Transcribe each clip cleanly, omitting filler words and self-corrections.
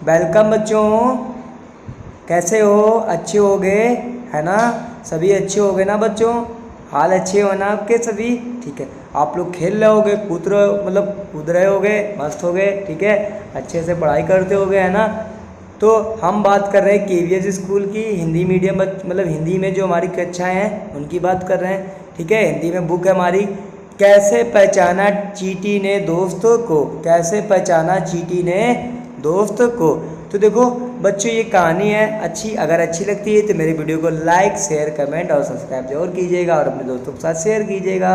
Welcome बच्चों, कैसे हो? अच्छे हो गए है ना? सभी अच्छे हो गए ना बच्चों? हाल अच्छे हो ना आपके सभी? ठीक है, आप लोग खेल रहे होगे, कूद रहे होगे, मस्त हो गए, ठीक है, अच्छे से पढ़ाई करते होगे है ना? तो हम बात कर रहे हैं केवीएस स्कूल की, हिंदी मीडियम हिंदी में जो हमारी कक्षाएं हैं उनकी बात कर रहे हैं, ठीक है। हिंदी में बुक है हमारी कैसे पहचाना चींटी ने दोस्तों को, कैसे पहचाना चींटी ने दोस्त को। तो देखो बच्चों, ये कहानी है अच्छी, अगर अच्छी लगती है तो मेरे वीडियो को लाइक शेयर कमेंट और सब्सक्राइब जरूर कीजिएगा और अपने दोस्तों के साथ शेयर कीजिएगा,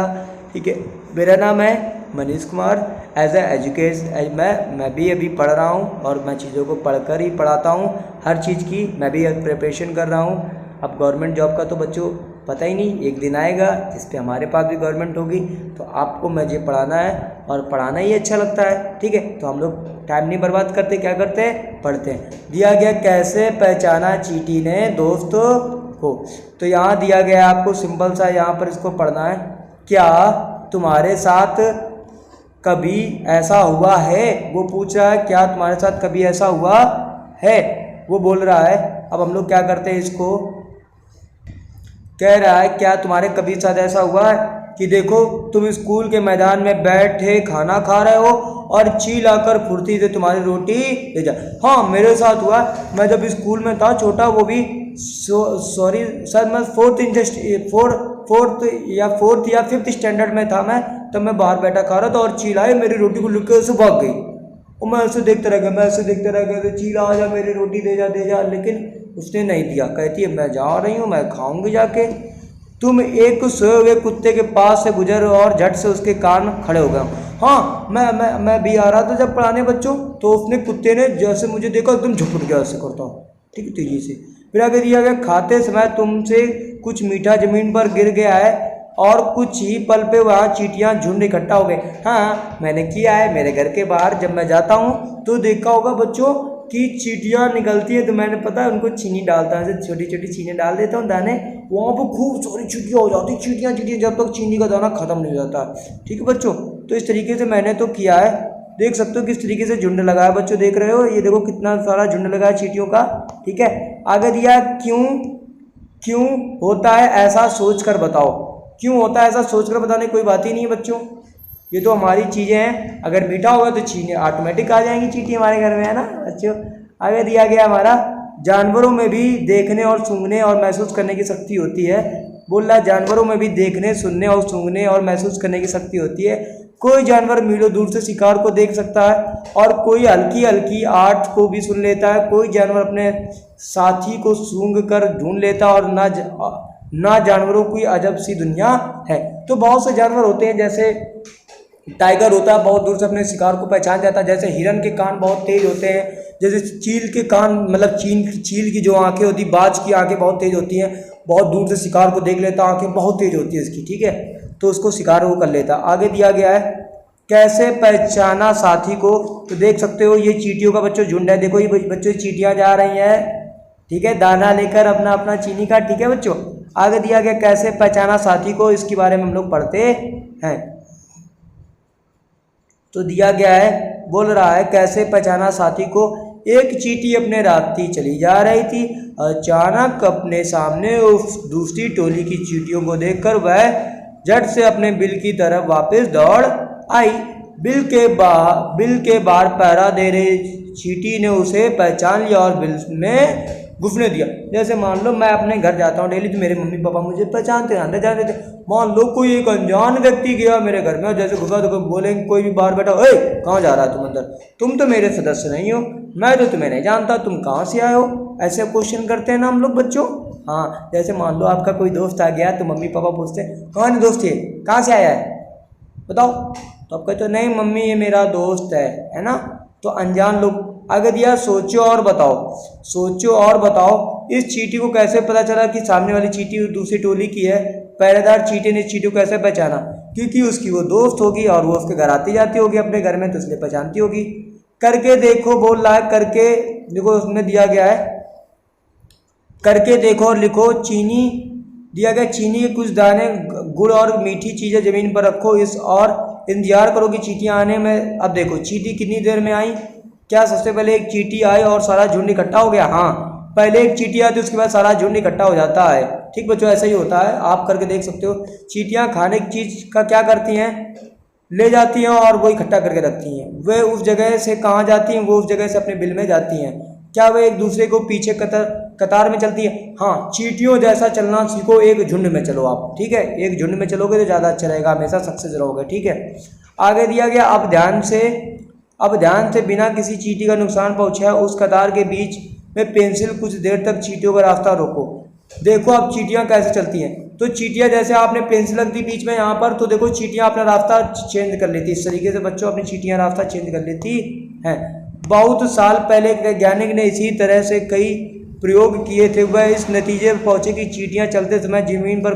ठीक है। मेरा नाम है Manish Kumar. As a education मैं भी अभी पढ़ रहा हूँ और मैं चीज़ों को पढ़कर ही पढ़ाता हूँ, हर चीज़ की मैं भी प्रिपरेशन कर रहा हूँ। अब गवर्नमेंट जॉब का तो बच्चों पता ही नहीं, एक दिन आएगा जिस पे हमारे पास भी गवर्नमेंट होगी, तो आपको मुझे पढ़ाना है और पढ़ाना ही अच्छा लगता है, ठीक है। तो हम लोग टाइम नहीं बर्बाद करते, क्या करते हैं, पढ़ते हैं। दिया गया कैसे पहचाना चींटी ने दोस्तों को, तो यहाँ दिया गया आपको सिंपल सा, यहाँ पर इसको पढ़ना है। क्या तुम्हारे साथ कभी ऐसा हुआ है, वो पूछ रहा है क्या तुम्हारे साथ कभी ऐसा हुआ है, वो बोल रहा है। अब हम लोग क्या करते हैं, इसको कह रहा है क्या तुम्हारे कभी साथ ऐसा हुआ है कि देखो तुम स्कूल के मैदान में बैठे खाना खा रहे हो और चील आकर फुर्ती से तुम्हारी रोटी ले जा। हाँ, मेरे साथ हुआ। मैं जब स्कूल में था छोटा, वो भी सॉरी सर, मैं फोर्थ या फिफ्थ स्टैंडर्ड में था मैं, तब मैं बाहर बैठा खा रहा था और चील आई मेरी रोटी को लुक के उसे भाग गई और मैं ऐसे देखते रह गया, तो चील आ जा मेरी रोटी दे जा, लेकिन उसने नहीं दिया। कहती है मैं जा रही हूँ, मैं खाऊंगी जाके। तुम एक सोए हुए कुत्ते के पास से गुजर और झट से उसके कान खड़े हो गए। हाँ, मैं भी आ रहा था जब पढ़ाने बच्चों, तो उसने कुत्ते ने जैसे मुझे देखा एकदम झपट गया, ऐसे करता हूँ, ठीक है, तेजी से। फिर आगे दिया गया खाते समय तुमसे कुछ मीठा जमीन पर गिर गया है और कुछ ही पल पे वहाँ चींटियाँ झुंड इकट्ठा हो गए। हाँ, मैंने किया है। मेरे घर के बाहर जब मैं जाता हूँ तो देखा होगा बच्चों कि चींटियाँ निकलती है, तो मैंने पता है उनको चीनी डालता है, छोटी छोटी चीनी डाल देता हूँ दाने, वहाँ पर खूब सारी चींटियाँ हो जाती, चींटियाँ जब तक चीनी का दाना खत्म नहीं हो जाता, ठीक है बच्चों। तो इस तरीके से मैंने तो किया है। देख सकते हो किस तरीके से झुंड लगा है बच्चों, देख रहे हो, ये देखो कितना सारा झुंड लगा है चींटियों का, ठीक है। आगे दिया क्यों होता है ऐसा सोच कर बताओ। क्यों होता है ऐसा सोच कर बताने कोई बात ही नहीं है बच्चों, ये तो हमारी चीज़ें हैं। अगर मीठा होगा तो चीनी ऑटोमेटिक आ जाएंगी, चींटी हमारे घर में, है ना बच्चों। आगे दिया गया हमारा जानवरों में भी देखने और सूंघने और महसूस करने की शक्ति होती है। बोल रहा है जानवरों में भी देखने, सुनने और सूंघने और महसूस करने की शक्ति होती है। कोई जानवर मीलों दूर से शिकार को देख सकता है और कोई हल्की हल्की आवाज़ को भी सुन लेता है। कोई जानवर अपने साथी को सूंघ कर ढूंढ लेता है और ना जानवरों की अजब सी दुनिया है। तो बहुत से जानवर होते हैं, जैसे टाइगर होता है, बहुत दूर से अपने शिकार को पहचान जाता है। जैसे हिरन के कान बहुत तेज होते हैं, जैसे चील के कान चील की जो आंखें होती, बाज की आंखें बहुत तेज होती हैं, बहुत दूर से शिकार को देख लेता, आंखें बहुत तेज होती है इसकी, ठीक है, तो उसको शिकार वो कर लेता। आगे दिया गया है कैसे पहचाना साथी को। तो देख सकते हो ये चींटियों का बच्चों झुंड है, देखो ये बच्चों चींटियां जा रही हैं, ठीक है, दाना लेकर अपना अपना चीनी का, ठीक है बच्चों। आगे दिया गया कैसे पहचाना साथी को, इसके बारे में हम लोग पढ़ते हैं। तो दिया गया है, बोल रहा है कैसे पहचाना साथी को। एक चींटी अपने रास्ते चली जा रही थी, अचानक अपने सामने उस दूसरी टोली की चींटियों को देखकर वह झट से अपने बिल की तरफ वापस दौड़ आई। बिल के बाहर पहरा दे रही चींटी ने उसे पहचान लिया और बिल में घुसने दिया। जैसे मान लो मैं अपने घर जाता हूँ डेली, तो मेरे मम्मी पापा मुझे पहचानते हैं, अंदर जाते थे। मान लो कोई एक अनजान व्यक्ति गया मेरे घर में और जैसे घुसा तो बोलेंगे, कोई भी बाहर बैठा, ए कहाँ जा रहा है तुम अंदर, तुम तो मेरे सदस्य नहीं हो, मैं तो तुम्हें नहीं जानता, तुम कहाँ से आए हो, ऐसे क्वेश्चन करते हैं ना हम लोग बच्चों। हाँ, जैसे मान लो आपका कोई दोस्त आ गया तो मम्मी पापा पूछते हैं कौन दोस्त है, कहाँ से आया है बताओ, तो आप कहते हो नहीं मम्मी ये मेरा दोस्त है ना। तो अनजान लोग। आगे दिया सोचो और बताओ इस चींटी को कैसे पता चला कि सामने वाली चींटी दूसरी टोली की है। पहरेदार चींटी ने चींटी को कैसे पहचाना, क्योंकि उसकी वो दोस्त होगी और वो उसके घर आती जाती होगी अपने घर में, तो इसलिए पहचानती होगी। करके देखो बोल रहा है, करके देखो उसमें दिया गया है करके देखो और लिखो। चीनी दिया गया, चीनी के कुछ दाने, गुड़ और मीठी चीज़ें ज़मीन पर रखो, इस और इंतजार करो कि चींटियाँ आने में। अब देखो चींटी कितनी देर में आई, क्या सबसे पहले एक चींटी आई और सारा झुंड इकट्ठा हो गया? हाँ, पहले एक चींटी आती है, उसके बाद सारा झुंड इकट्ठा हो जाता है। ठीक बच्चों, ऐसा ही होता है, आप करके देख सकते हो। चींटियां खाने की चीज़ का क्या करती हैं, ले जाती हैं और वो इकट्ठा करके रखती हैं। वे उस जगह से कहाँ जाती हैं, वो उस जगह से अपने बिल में जाती हैं। क्या वे एक दूसरे को पीछे कतार में चलती है? हाँ, चींटियों जैसा चलना सीखो, एक झुंड में चलो आप। ठीक है, एक झुंड में चलोगे तो ज़्यादा अच्छा रहेगा, हमेशा सक्सेस रहोगे। ठीक है, आगे दिया गया, अब ध्यान से बिना किसी चींटी का नुकसान पहुँचाए उस कतार के बीच में पेंसिल कुछ देर तक चींटियों का रास्ता रोको। देखो अब चींटियाँ कैसे चलती हैं। तो चींटियाँ जैसे आपने पेंसिल रख दी बीच में यहाँ पर, तो देखो चींटियाँ अपना रास्ता चेंज कर लेती है। इस तरीके से बच्चों अपनी चींटियाँ रास्ता चेंज कर लेती हैं। बहुत साल पहले वैज्ञानिक ने इसी तरह से कई प्रयोग किए थे। वह इस नतीजे पर पहुँचे कि चींटियाँ चलते समय जमीन पर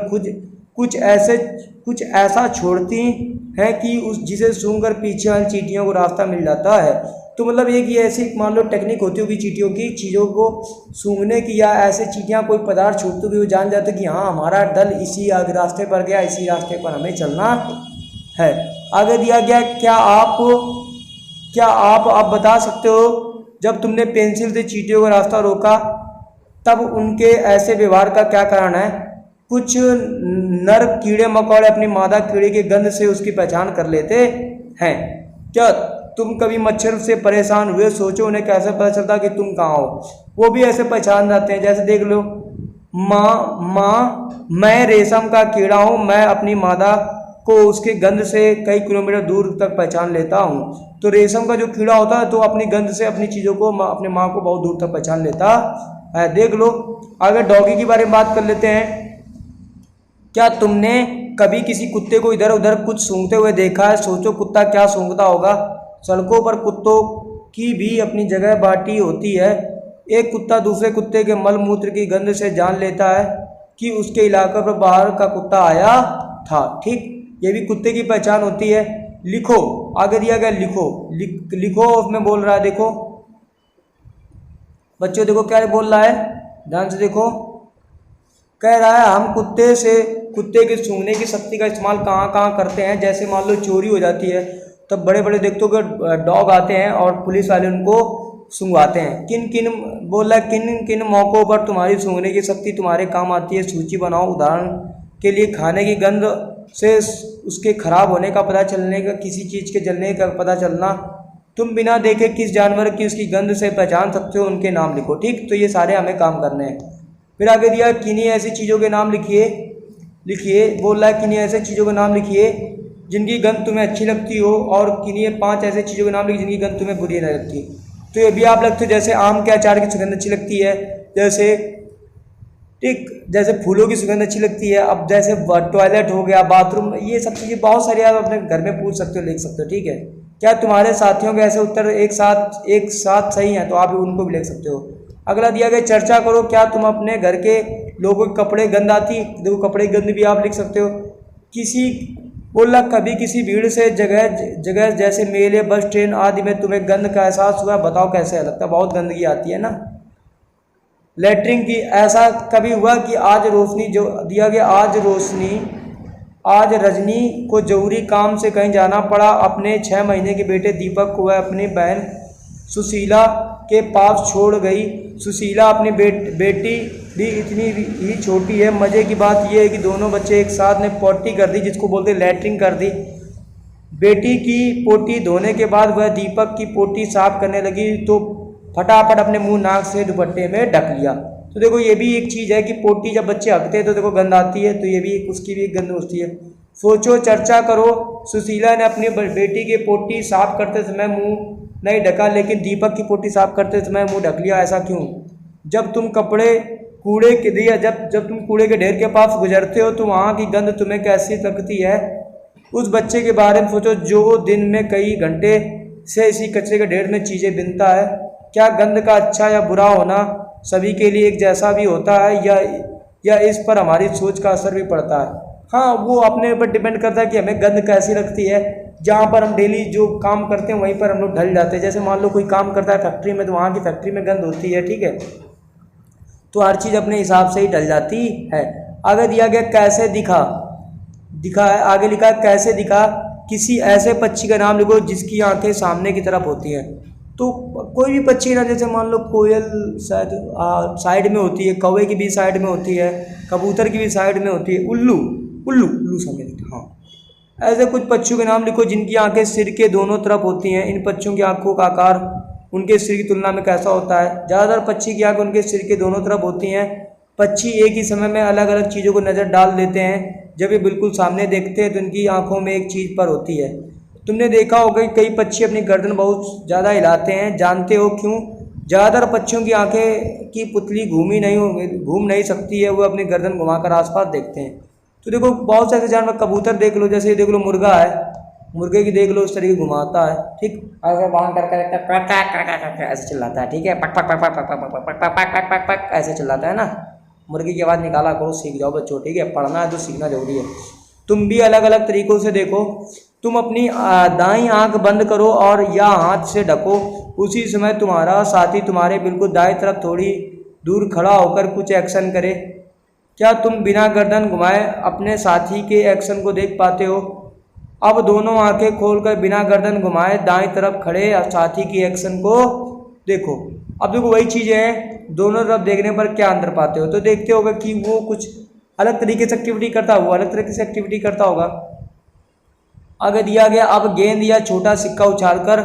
कुछ ऐसा छोड़ती हैं कि जिसे सूंघकर पीछे वाली चींटियों को रास्ता मिल जाता है। तो मतलब एक ये ऐसी मान लो टेक्निक होती होगी चींटियों की, चीज़ों को सूंघने की, या ऐसे चींटियाँ कोई पदार्थ छूटती हुई वो जान जाते कि हाँ हमारा दल इसी रास्ते पर गया, इसी रास्ते पर हमें चलना है। आगे दिया गया, क्या आप बता सकते हो जब तुमने पेंसिल से चींटियों का रास्ता रोका तब उनके ऐसे व्यवहार का क्या कारण है? कुछ नर कीड़े मकोड़े अपनी मादा कीड़े की गंध से उसकी पहचान कर लेते हैं। क्या तुम कभी मच्छर से परेशान हुए? सोचो उन्हें कैसे पता चलता कि तुम कहाँ हो? वो भी ऐसे पहचान जाते हैं। जैसे देख लो, मैं रेशम का कीड़ा हूँ, मैं अपनी मादा को उसके गंध से कई किलोमीटर दूर तक पहचान लेता हूँ। तो रेशम का जो कीड़ा होता है तो अपनी गंध से अपनी चीज़ों को, अपने माँ को बहुत दूर तक पहचान लेता है। देख लो, आगे डॉगी के बारे में बात कर लेते हैं। क्या तुमने कभी किसी कुत्ते को इधर उधर कुछ सूंघते हुए देखा है? सोचो कुत्ता क्या सूंघता होगा। सड़कों पर कुत्तों की भी अपनी जगह बाटी होती है। एक कुत्ता दूसरे कुत्ते के मल मूत्र की गंध से जान लेता है कि उसके इलाके पर बाहर का कुत्ता आया था। ठीक, ये भी कुत्ते की पहचान होती है। लिखो, आगे दिया गया, लिखो उसमें बोल रहा है। देखो बच्चों, देखो क्या बोल रहा है, ध्यान से देखो। कह रहा है हम कुत्ते के सूंघने की शक्ति का इस्तेमाल कहाँ कहाँ करते हैं। जैसे मान लो चोरी हो जाती है तब बड़े बड़े देखते हो कि डॉग आते हैं और पुलिस वाले उनको सूंघवाते हैं। किन किन मौक़ों पर तुम्हारी सूंघने की शक्ति तुम्हारे काम आती है, सूची बनाओ। उदाहरण के लिए खाने की गंध से उसके खराब होने का पता चलने का, किसी चीज़ के जलने का पता चलना। तुम बिना देखे किस जानवर की उसकी गंध से पहचान सकते हो, उनके नाम लिखो। ठीक, तो ये सारे हमें काम करने हैं। फिर आगे दिया, किन्हीं ऐसी चीज़ों के नाम लिखिए। बोल रहा है किन्हीं ऐसे चीज़ों के नाम लिखिए जिनकी गंध तुम्हें अच्छी लगती हो, और किन्हीं 5 ऐसे चीज़ों के नाम लिखिए जिनकी गंध तुम्हें बुरी नहीं लगती। तो ये भी आप लगते हो, जैसे आम के अचार की सुगंध अच्छी लगती है, जैसे फूलों की सुगंध अच्छी लगती है। अब जैसे टॉयलेट हो गया, बाथरूम, ये सब चीज़ें बहुत सारी आप अपने घर में पूछ सकते हो, लिख सकते हो। ठीक है, क्या तुम्हारे साथियों के ऐसे उत्तर एक साथ सही हैं? तो आप उनको भी लिख सकते हो। अगला दिया गया, चर्चा करो। क्या तुम अपने घर के लोगों के कपड़े गंद आती? देखो कपड़े की गंद भी आप लिख सकते हो। कभी किसी भीड़ से जगह जैसे मेले, बस, ट्रेन आदि में तुम्हें गंद का एहसास हुआ? बताओ कैसे लगता है? बहुत गंदगी आती है ना। लेटरिन की, ऐसा कभी हुआ कि आज रजनी को जरूरी काम से कहीं जाना पड़ा। अपने 6 महीने के बेटे दीपक को वह अपनी बहन सुशीला के पास छोड़ गई। सुशीला अपनी बेटी भी इतनी ही छोटी है। मज़े की बात यह है कि दोनों बच्चे एक साथ ने पोटी कर दी, जिसको बोलते लैट्रिन कर दी। बेटी की पोटी धोने के बाद वह दीपक की पोटी साफ करने लगी तो फटाफट अपने मुंह नाक से दुपट्टे में ढक लिया। तो देखो ये भी एक चीज़ है कि पोटी जब बच्चे हकते हैं तो देखो गंद आती है, तो ये भी उसकी भी एक गंद होती है। सोचो, चर्चा करो। सुशीला ने अपनी बेटी की पोटी साफ करते समय मुंह नहीं ढका, लेकिन दीपक की पोटी साफ करते समय मुंह ढक लिया, ऐसा क्यों? जब तुम कूड़े के ढेर के पास गुजरते हो तो वहाँ की गंध तुम्हें कैसी लगती है? उस बच्चे के बारे में सोचो जो दिन में कई घंटे से इसी कचरे के ढेर में चीज़ें बिनता है। क्या गंध का अच्छा या बुरा होना सभी के लिए एक जैसा भी होता है, या इस पर हमारी सोच का असर भी पड़ता है? हाँ, वो अपने ऊपर डिपेंड करता है कि हमें गंध कैसी लगती है। जहाँ पर हम डेली जो काम करते हैं वहीं पर हम लोग ढल जाते हैं। जैसे मान लो कोई काम करता है फैक्ट्री में, तो वहाँ की फैक्ट्री में गंध होती है। ठीक है, तो हर चीज़ अपने हिसाब से ही ढल जाती है। आगे दिया गया, कैसे दिखा है। आगे लिखा है कैसे दिखा। किसी ऐसे पक्षी का नाम लिखो जिसकी आंखें सामने की तरफ होती हैं। तो कोई भी पक्षी ना, जैसे मान लो कोयल शायद साइड में होती है, कौवे की भी साइड में होती है, कबूतर की भी साइड में होती है, उल्लू उल्लू उल्लू समझ, हाँ। ऐसे कुछ पक्षियों के नाम लिखो जिनकी आंखें सिर के दोनों तरफ होती हैं। इन पक्षियों की आंखों का आकार उनके सिर की तुलना में कैसा होता है? ज़्यादातर पक्षी की आंखें उनके सिर के दोनों तरफ होती हैं। पक्षी एक ही समय में अलग अलग चीज़ों को नज़र डाल देते हैं। जब ये बिल्कुल सामने देखते हैं तो इनकी आंखों में एक चीज़ पर होती है। तुमने देखा होगा कि कई पक्षी अपनी गर्दन बहुत ज़्यादा हिलाते हैं। जानते हो क्यों? ज़्यादातर पक्षियों की आंखें की पुतली घूम नहीं सकती है, वो अपनी गर्दन घुमाकर आसपास देखते हैं। तो देखो बहुत से ऐसे जानवर, कबूतर देख लो, जैसे देख लो मुर्गा है, मुर्गे की देख लो इस तरीके घुमाता है, ठीक, ऐसे बांध करके ऐसे चिल्लाता है, ठीक है, पक पक पक पक पक पक पक पक पक पक पक पक ऐसे चिल्लाता है ना। मुर्गे की आवाज़ निकाला करो, सीख जाओ बच्चों, ठीक है, पढ़ना है तो सीखना जरूरी है। तुम भी अलग अलग तरीक़ों से देखो। तुम अपनी दाईं आंख बंद करो और या हाथ से ढको। उसी समय तुम्हारा साथी तुम्हारे बिल्कुल दाएं तरफ थोड़ी दूर खड़ा होकर कुछ एक्शन करे। क्या तुम बिना गर्दन घुमाए अपने साथी के एक्शन को देख पाते हो? अब दोनों आंखें खोलकर बिना गर्दन घुमाए दाईं तरफ खड़े साथी की एक्शन को देखो। अब देखो वही चीज़ है, दोनों तरफ देखने पर क्या अंतर पाते हो? तो देखते होगा कि वो कुछ अलग तरीके से एक्टिविटी करता है, वो अलग तरीके से एक्टिविटी करता होगा। आगे दिया गया, अब गेंद या छोटा सिक्का उछालकर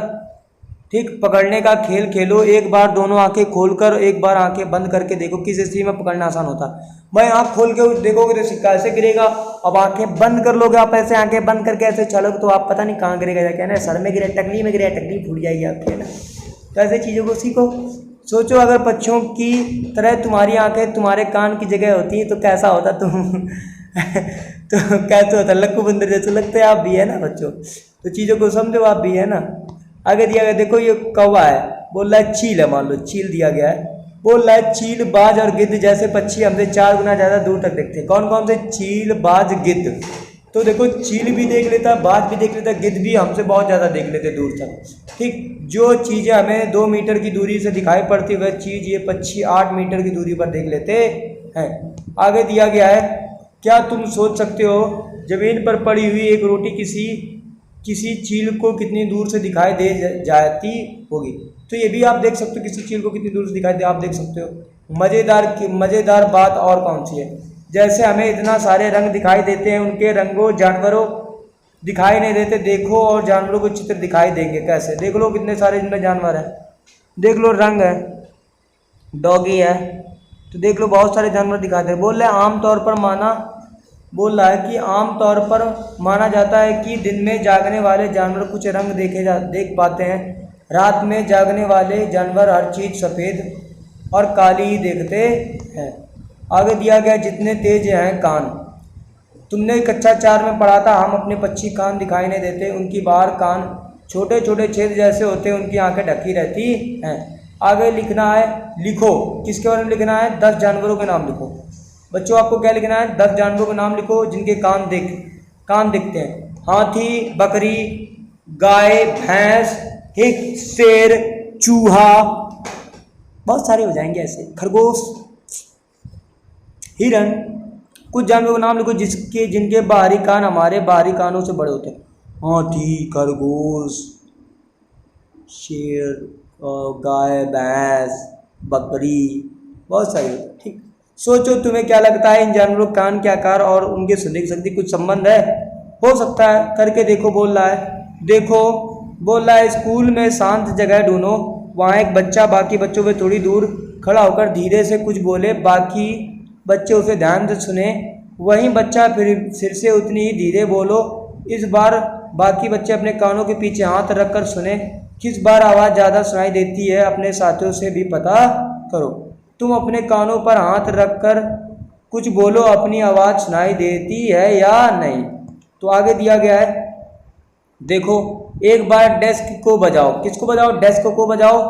ठीक पकड़ने का खेल खेलो। एक बार दोनों आंखें खोलकर एक बार आंखें बंद करके देखो, किस स्थिति में पकड़ना आसान होता है। भाई आंख खोल के देखोगे तो सिक्का ऐसे गिरेगा, अब आंखें बंद कर लोगे आप, ऐसे आंखें बंद करके ऐसे चलोगे तो आप पता नहीं कहाँ गिरेगा, जाके ना सर में गिरे, टकली में गिरे, टकली फूट जाएगी आपकी, है ना। तो ऐसे चीज़ों को सीखो। सोचो अगर पक्षियों की तरह तुम्हारी आंखें तुम्हारे कान की जगह होती तो कैसा होता तुम तो कैसे होता, लक्कू बंदर जैसे लगते आप भी, है ना बच्चों। तो चीज़ों को समझो आप भी, है ना। आगे दिया गया, देखो ये कौवा है, बोल रहा है चील है, मान लो चील दिया गया है, बोल रहा है चील, बाज और गिद्ध जैसे पक्षी हमसे 4 गुना ज़्यादा दूर तक देखते हैं। कौन कौन से? चील, बाज, गिद्ध। तो देखो चील भी देख लेता, बाज भी देख लेता, गिद्ध भी हमसे बहुत ज़्यादा देख लेते दूर तक, ठीक। जो चीज़ें हमें 2 मीटर की दूरी से दिखाई पड़ती वह चीज़ ये पक्षी 8 मीटर की दूरी पर देख लेते हैं। आगे दिया गया है, क्या तुम सोच सकते हो जमीन पर पड़ी हुई एक रोटी किसी चील को कितनी दूर से दिखाई दे जाती होगी? तो ये भी आप देख सकते हो, किसी चील को कितनी दूर से दिखाई दे, आप देख सकते हो। मज़ेदार बात और कौन सी है? जैसे हमें इतना सारे रंग दिखाई देते हैं, उनके रंगों जानवरों दिखाई नहीं देते। देखो और जानवरों को चित्र दिखाई देंगे कैसे? देख लो कितने सारे इनमें जानवर हैं, देख लो रंग है, डॉगी है, तो देख लो बहुत सारे जानवर दिखाई दे। बोल रहे बोल रहा है कि आम तौर पर माना जाता है कि दिन में जागने वाले जानवर कुछ रंग देख पाते हैं, रात में जागने वाले जानवर हर चीज़ सफ़ेद और काली ही देखते हैं। आगे दिया गया, जितने तेज हैं कान। तुमने कक्षा 4 में पढ़ा था, हम अपने पक्षी कान दिखाई नहीं देते, उनकी बाहर कान छोटे छोटे छेद जैसे होते हैं, उनकी आंखें ढकी रहती हैं। आगे लिखना है, लिखो, किसके बारे में लिखना है? 10 जानवरों के नाम लिखो। बच्चों आपको क्या लिखना है? 10 जानवरों के नाम लिखो जिनके कान दिखते हैं। हाथी, बकरी, गाय, भैंस, ठीक, शेर, चूहा, बहुत सारे हो जाएंगे ऐसे, खरगोश, हिरन। कुछ जानवरों के नाम लिखो जिनके बाहरी कान हमारे बाहरी कानों से बड़े होते हैं। हाथी, खरगोश, शेर, गाय, भैंस, बकरी, बहुत सारी, ठीक। सोचो तुम्हें क्या लगता है इन जानवरों के कान के आकार और उनके सुनने शक्ति कुछ संबंध है? हो सकता है, करके देखो। बोल रहा है, देखो, बोल रहा है स्कूल में शांत जगह ढूंढो। वहाँ एक बच्चा बाकी बच्चों से थोड़ी दूर खड़ा होकर धीरे से कुछ बोले, बाकी बच्चे उसे ध्यान से सुने। वहीं बच्चा फिर से उतनी ही धीरे बोलो। इस बार बाकी बच्चे अपने कानों के पीछे हाथ रखकर सुने। किस बार आवाज़ ज़्यादा सुनाई देती है अपने साथियों से भी पता करो। तुम अपने कानों पर हाथ रखकर कुछ बोलो, अपनी आवाज़ सुनाई देती है या नहीं? तो आगे दिया गया है, देखो, एक बार डेस्क को बजाओ। किसको बजाओ? डेस्क को बजाओ,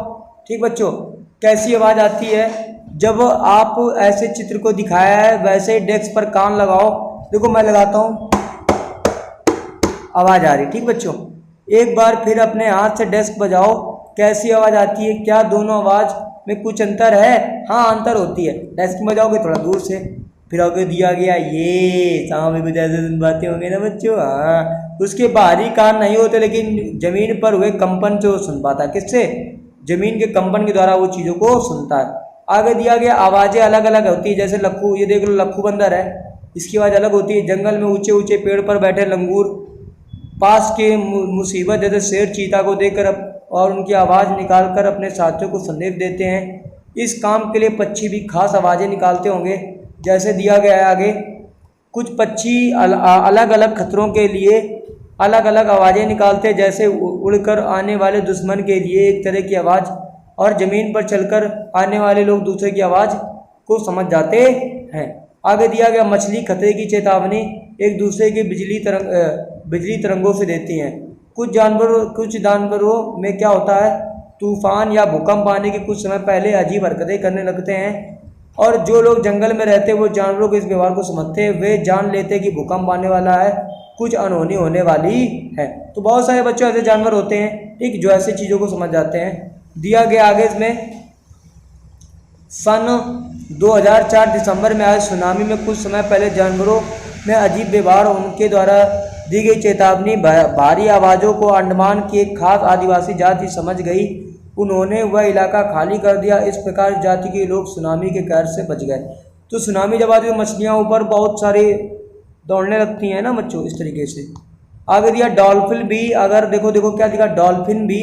ठीक बच्चों। कैसी आवाज़ आती है? जब आप ऐसे चित्र को दिखाया है वैसे डेस्क पर कान लगाओ। देखो मैं लगाता हूँ, आवाज़ आ रही, ठीक बच्चों। एक बार फिर अपने हाथ से डेस्क बजाओ, कैसी आवाज़ आती है? क्या दोनों आवाज़ में कुछ अंतर है? हाँ, अंतर होती है। डेस्क में बजाओगे थोड़ा दूर से। फिर आगे दिया गया, ये सांप भी कुछ ऐसे बातें होंगे ना बच्चों। हाँ, उसके बाहरी कान नहीं होते, लेकिन जमीन पर हुए कंपन से वो सुन पाता। किससे? जमीन के कंपन के द्वारा वो चीज़ों को सुनता है। आगे दिया गया आवाज़ें अलग अलग होती है, जैसे लक्खू, ये देख लो लक्खू बंदर है, इसकी आवाज़ अलग होती है। जंगल में ऊंचे ऊंचे पेड़ पर बैठे लंगूर पास के मुसीबत जैसे शेर चीता को देखकर और उनकी आवाज़ निकालकर अपने साथियों को संदेश देते हैं। इस काम के लिए पक्षी भी खास आवाज़ें निकालते होंगे, जैसे दिया गया है आगे। कुछ पक्षी अलग अलग खतरों के लिए अलग अलग आवाज़ें निकालते हैं, जैसे उड़कर आने वाले दुश्मन के लिए एक तरह की आवाज़ और ज़मीन पर चलकर आने वाले लोग दूसरे की आवाज़ को समझ जाते हैं। आगे दिया गया मछली खतरे की चेतावनी एक दूसरे की बिजली तरंगों से देती हैं। कुछ जानवरों में क्या होता है, तूफान या भूकंप आने के कुछ समय पहले अजीब हरकतें करने लगते हैं, और जो लोग जंगल में रहते हैं वो जानवरों के इस व्यवहार को समझते हैं। वे जान लेते हैं कि भूकंप आने वाला है, कुछ अनहोनी होने वाली है। तो बहुत सारे बच्चों ऐसे जानवर होते हैं, ठीक, जो ऐसी चीज़ों को समझ जाते हैं। दिया गया आगे इसमें सन 2004 दिसंबर में आए सुनामी में कुछ समय पहले जानवरों में अजीब व्यवहार, उनके द्वारा दी गई चेतावनी भारी आवाज़ों को अंडमान की एक खास आदिवासी जाति समझ गई। उन्होंने वह इलाका खाली कर दिया। इस प्रकार जाति के लोग सुनामी के कहर से बच गए। तो सुनामी जब आती है मछलियाँ ऊपर बहुत सारी दौड़ने लगती हैं ना बच्चों, इस तरीके से। आगे दिया डॉल्फिन भी, अगर देखो क्या दिखा, डॉल्फिन भी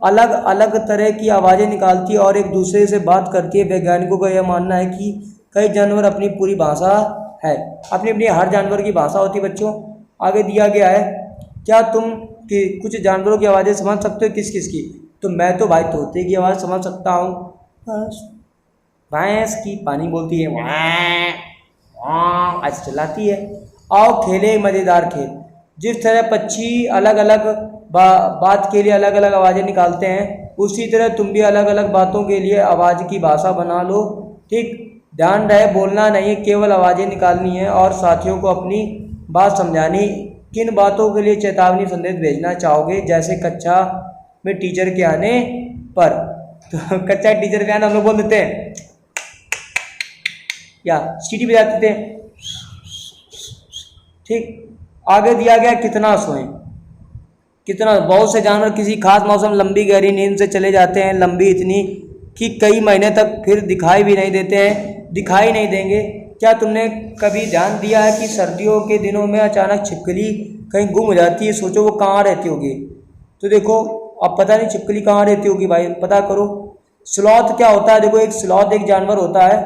अलग अलग तरह की आवाज़ें निकालती है और एक दूसरे से बात करती है। वैज्ञानिकों का यह मानना है कि कई जानवर अपनी पूरी भाषा है, अपनी अपनी हर जानवर की भाषा होती है बच्चों। आगे दिया गया है, क्या तुम कि कुछ जानवरों की आवाज़ें समझ सकते हो, किस किस की? तो मैं तो भाई तोते की आवाज़ समझ सकता हूँ, भैंस की पानी बोलती है, ऐसे चलाती है। आओ खेले मज़ेदार खेल। जिस तरह पक्षी अलग अलग बात के लिए अलग अलग आवाज़ें निकालते हैं, उसी तरह तुम भी अलग अलग बातों के लिए आवाज़ की भाषा बना लो, ठीक। ध्यान रहे बोलना नहीं, केवल आवाज़ें निकालनी है और साथियों को अपनी बात समझानी। किन बातों के लिए चेतावनी संदेश भेजना चाहोगे, जैसे कक्षा में टीचर के आने पर? तो कक्षा टीचर के आने हम लोग बोल देते हैं, या सीटी बजाते थे, ठीक। आगे दिया गया कितना सोएं, कितना। बहुत से जानवर किसी खास मौसम लंबी गहरी नींद से चले जाते हैं, लंबी इतनी कि कई महीने तक फिर दिखाई भी नहीं देते हैं, दिखाई नहीं देंगे। क्या तुमने कभी ध्यान दिया है कि सर्दियों के दिनों में अचानक छिपकली कहीं गुम हो जाती है? सोचो वो कहाँ रहती होगी। तो देखो अब पता नहीं छिपकली कहाँ रहती होगी भाई, पता करो। स्लॉथ क्या होता है? देखो एक स्लॉथ एक जानवर होता है,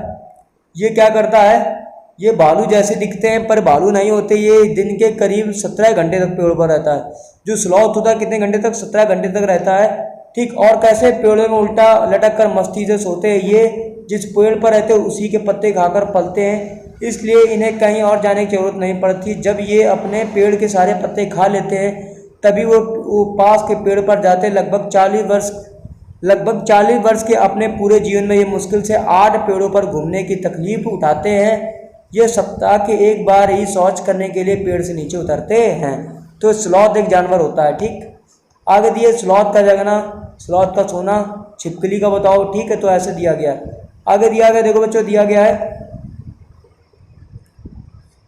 ये क्या करता है, ये भालू जैसे दिखते हैं पर भालू नहीं होते। ये दिन के करीब 17 घंटे तक पेड़ पर रहता है। जो स्लॉथ होता है कितने घंटे तक? 17 घंटे तक रहता है, ठीक। और कैसे? पेड़ों में उल्टा लटक कर मस्ती से सोते हैं। ये जिस पेड़ पर रहते हैं उसी के पत्ते खाकर पलते हैं, इसलिए इन्हें कहीं और जाने की जरूरत नहीं पड़ती। जब ये अपने पेड़ के सारे पत्ते खा लेते हैं तभी वो पास के पेड़ पर जाते हैं। लगभग 40 वर्ष के अपने पूरे जीवन में ये मुश्किल से 8 पेड़ों पर घूमने की तकलीफ उठाते हैं। ये सप्ताह के एक बार ही शौच करने के लिए पेड़ से नीचे उतरते हैं। तो स्लॉथ एक जानवर होता है, ठीक। आगे दिए स्लॉथ का जगना, स्लॉथ का सोना, छिपकली का बताओ, ठीक है। तो ऐसे दिया गया। आगे दिया गया, देखो बच्चों दिया गया है,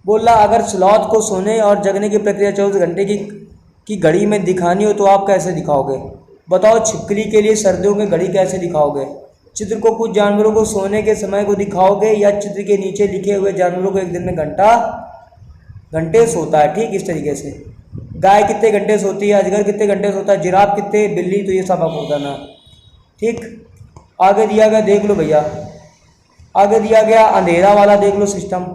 बोला अगर स्लॉथ को सोने और जगने की प्रक्रिया 24 घंटे की घड़ी में दिखानी हो तो आप कैसे दिखाओगे? बताओ। छिपकली के लिए सर्दियों की घड़ी कैसे दिखाओगे? चित्र को कुछ जानवरों को सोने के समय को दिखाओगे, या चित्र के नीचे लिखे हुए जानवरों को एक दिन में घंटे सोता है, ठीक। इस तरीके से गाय कितने घंटे सोती है, अजगर कितने घंटे सोता है, जिराफ कितने, बिल्ली, तो ये सब आपको बताना, ठीक। आगे दिया गया, देख लो भैया, आगे दिया गया अंधेरा वाला देख लो सिस्टम।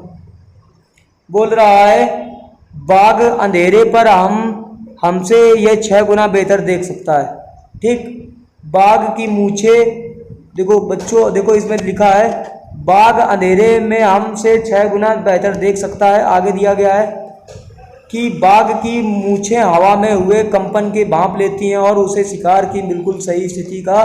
बोल रहा है बाघ अंधेरे पर हमसे यह 6 गुना बेहतर देख सकता है, ठीक। बाघ की मूछे, देखो बच्चों, देखो इसमें लिखा है बाघ अंधेरे में हमसे 6 गुना बेहतर देख सकता है। आगे दिया गया है कि बाघ की मूछें हवा में हुए कंपन के भांप लेती हैं और उसे शिकार की बिल्कुल सही स्थिति का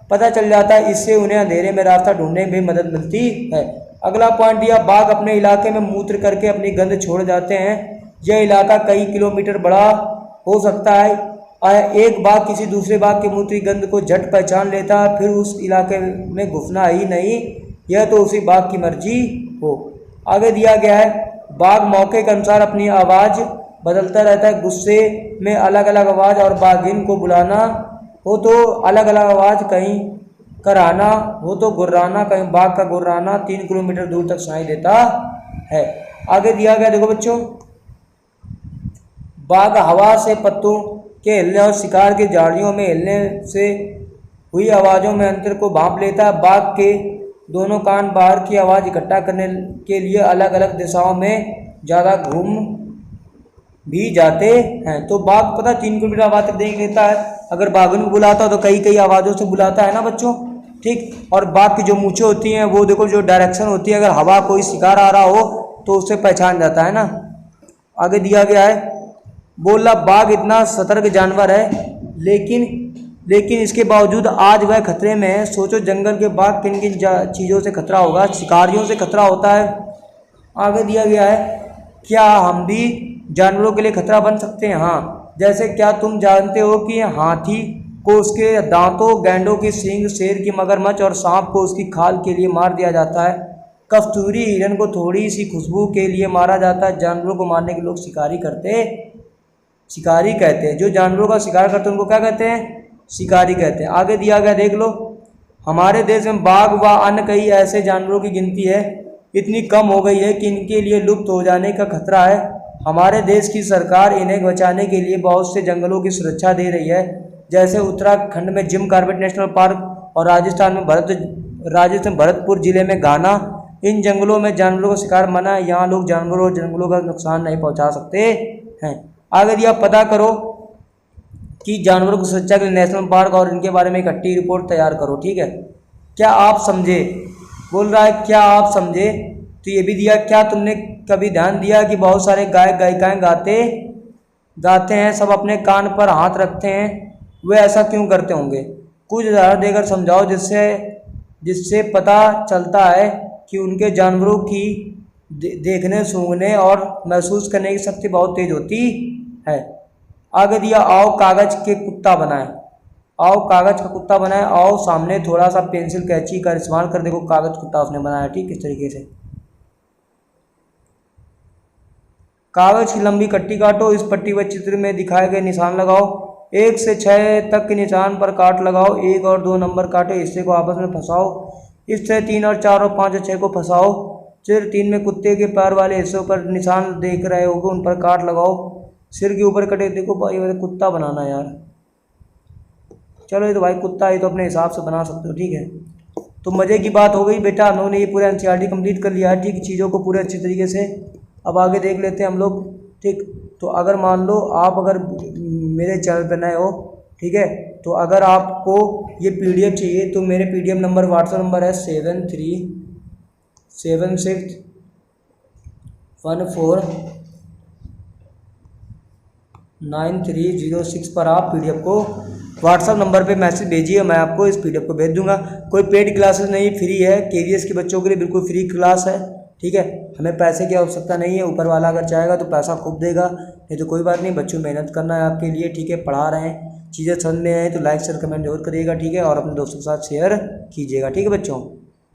पता चल जाता है। इससे उन्हें अंधेरे में रास्ता ढूंढने में मदद मिलती है। अगला पॉइंट दिया, बाघ अपने इलाके में मूत्र करके अपनी गंध छोड़ जाते हैं। यह इलाका कई किलोमीटर बड़ा हो सकता है। एक बाघ किसी दूसरे बाघ के मूत्र की गंध को झट पहचान लेता है, फिर उस इलाके में घुसना ही नहीं, यह तो उसी बाघ की मर्जी हो। आगे दिया गया है बाघ मौके के अनुसार अपनी आवाज़ बदलता रहता है। गुस्से में अलग अलग आवाज़ और बाघिन को बुलाना हो तो अलग अलग आवाज़, कहीं कराना हो तो गुर्राना, कहीं बाघ का गुर्राना 3 किलोमीटर दूर तक सुनाई देता है। आगे दिया गया देखो बच्चों, बाघ हवा से पत्तों के हिलने और शिकार की झाड़ियों में हिलने से हुई आवाज़ों में अंतर को भांप लेता है। बाघ के दोनों कान बाहर की आवाज़ इकट्ठा करने के लिए अलग अलग दिशाओं में ज़्यादा घूम भी जाते हैं। तो बाघ पता 3 किलोमीटर आवाज़ तक देख लेता है। अगर बाघन को बुलाता है तो कई कई आवाज़ों से बुलाता है ना बच्चों, ठीक। और बाघ की जो मूँछें होती हैं वो देखो, जो डायरेक्शन होती है, अगर हवा कोई शिकार आ रहा हो तो उसे पहचान जाता है ना। आगे दिया गया है, बोला बाघ इतना सतर्क जानवर है लेकिन इसके बावजूद आज वह खतरे में है। सोचो जंगल के बाघ किन किन चीज़ों से खतरा होगा, शिकारियों से खतरा होता है। आगे दिया गया है, क्या हम भी जानवरों के लिए खतरा बन सकते हैं? हाँ, जैसे क्या तुम जानते हो कि हाथी को उसके दांतों, गैंडों की सींग, शेर की मगरमच्छ और सांप को उसकी खाल के लिए मार दिया जाता है। कस्तूरी हिरन को थोड़ी सी खुशबू के लिए मारा जाता है। जानवरों को मारने के लोग शिकारी कहते हैं। जो जानवरों का शिकार करते हैं उनको क्या कहते हैं? शिकारी कहते हैं। आगे दिया गया देख लो, हमारे देश में बाघ व अन्य कई ऐसे जानवरों की गिनती है इतनी कम हो गई है कि इनके लिए लुप्त हो जाने का खतरा है। हमारे देश की सरकार इन्हें बचाने के लिए बहुत से जंगलों की सुरक्षा दे रही है। जैसे उत्तराखंड में जिम कॉर्बेट नेशनल पार्क और राजस्थान में भरतपुर जिले में घाना। इन जंगलों में जानवरों का शिकार मना है। यहाँ लोग जानवरों और जंगलों का नुकसान नहीं पहुँचा सकते हैं। आगे दिया, पता करो कि जानवरों की सुरक्षा के लिए नेशनल पार्क और इनके बारे में इकट्ठी रिपोर्ट तैयार करो। ठीक है, क्या आप समझे? बोल रहा है क्या आप समझे। तो ये भी दिया, क्या तुमने कभी ध्यान दिया कि बहुत सारे गायक गायिकाएं गाते हैं, सब अपने कान पर हाथ रखते हैं, वे ऐसा क्यों करते होंगे? कुछ उदाहरण देकर समझाओ जिससे पता चलता है कि उनके जानवरों की देखने, सूंघने और महसूस करने की शक्ति बहुत तेज होती है। आगे दिया, आओ कागज का कुत्ता बनाए। आओ सामने थोड़ा सा पेंसिल कैंची का इस्तेमाल कर देखो कागज कुत्ता उसने बनाया। ठीक, इस तरीके से कागज की लंबी पट्टी काटो, इस पट्टी व चित्र में दिखाए गए निशान लगाओ। 1 से 6 तक के निशान पर काट लगाओ। 1 और 2 नंबर काटे हिस्से को आपस में फंसाओ। इस तरह 3 और 4 और 5 और 6 को फंसाओ। फिर 3 में कुत्ते के पैर वाले हिस्सों पर निशान देख रहे होगे, उन पर काट लगाओ। सिर के ऊपर कटे देखो भाई, कुत्ता बनाना यार। चलो ये तो भाई कुत्ता है, तो अपने हिसाब से बना सकते हो। ठीक है, तो मज़े की बात हो गई बेटा, हम लोगों ने ये पूरा एनसीईआरटी कंप्लीट कर लिया है। ठीक, चीज़ों को पूरे अच्छी तरीके से अब आगे देख लेते हैं हम लोग। ठीक, तो अगर मान लो आप अगर मेरे चैनल पर नए हो, ठीक है, तो अगर आपको ये PDF चाहिए तो मेरे PDF नंबर, व्हाट्सएप नंबर है 7376149306 पर आप PDF को व्हाट्सएप नंबर पे मैसेज भेजिए, मैं आपको इस PDF को भेज दूंगा। कोई पेड क्लासेस नहीं, फ्री है। KVS के बच्चों के लिए बिल्कुल फ्री क्लास है। ठीक है, हमें पैसे की आवश्यकता नहीं है। ऊपर वाला अगर चाहेगा तो पैसा खूब देगा, नहीं तो कोई बात नहीं। बच्चों मेहनत करना है आपके लिए। ठीक है, पढ़ा रहे हैं, चीज़ें समझ में आए तो लाइक शेयर कमेंट जरूर करिएगा। ठीक है, और अपने दोस्तों के साथ शेयर कीजिएगा। ठीक है बच्चों।